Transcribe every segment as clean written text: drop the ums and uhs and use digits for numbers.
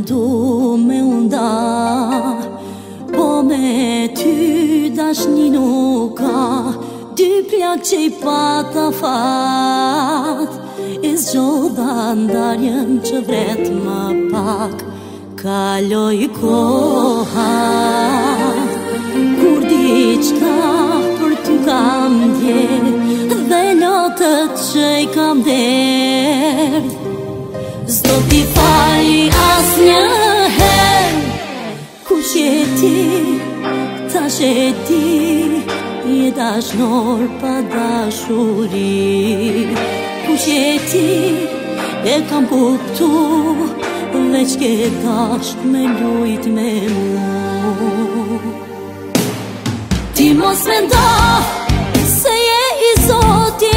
du me unda, po me ty dashni nuk ka. Dy plak që I pata fat, I zgjodha ndarjen që vret më pak. Kaloj koha, kur diçka për ty kam dje, dhe lotët që I kam derdh. S'do t'i fali asnjëherë, kush je ti, tash e di, je dashnor pa dashuri. Kush je ti, e kam kuptu, veç ke dasht me lujt me mu. Ti mos mendo se je I Zoti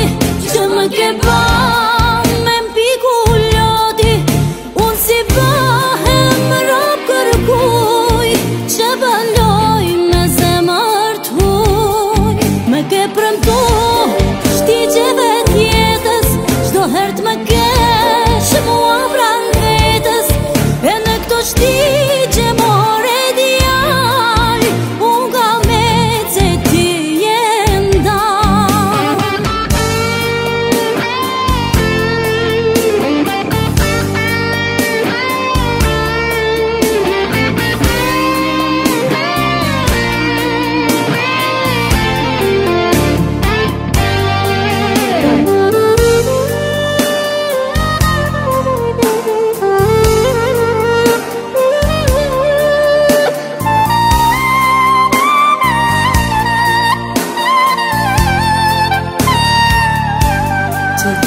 që më ke ba me mpiku lodi. Unë si bëhem rob kërkuj, që bëlloj me zemër t'huj. Me ke premtu shtigjeve t'jetës, çdo herë t'më kesh mua vran vetës. E në këto shtigje more djal, unë ka me që ti je ndal.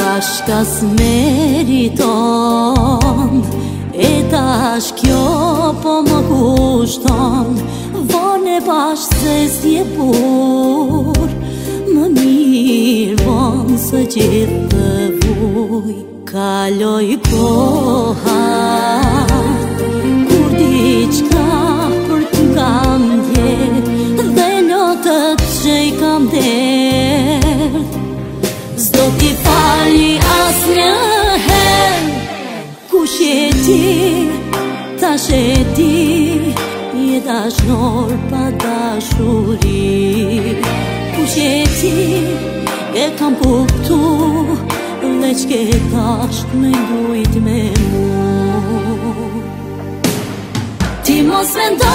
Bashka s'meriton, e tash kjo po më kushton. Vone bashkë se s'je bur, më mirë vonë se gjithë të vuj. Kaloj koha, kur diçka për ty kam dje, dhe lotët që I kam derdh. S'do t'i fali asnjëherë, kush je ti, tash e di, je dashnor pa dashuri. Kush je ti, e kam kuptu, veç ke dasht me lujt me mu. Ti mos mendo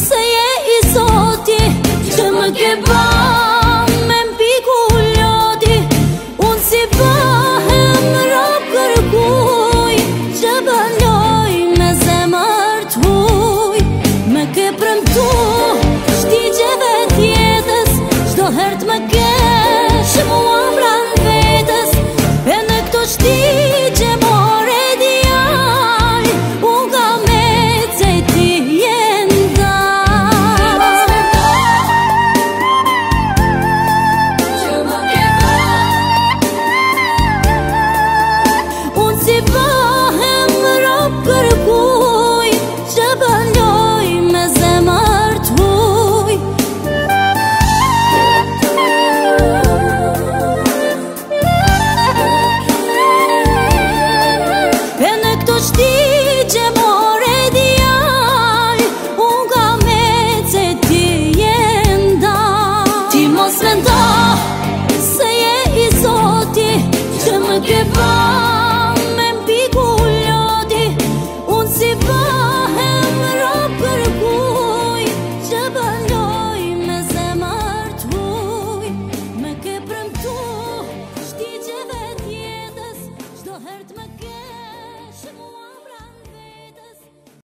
se je I Zoti që më ke ba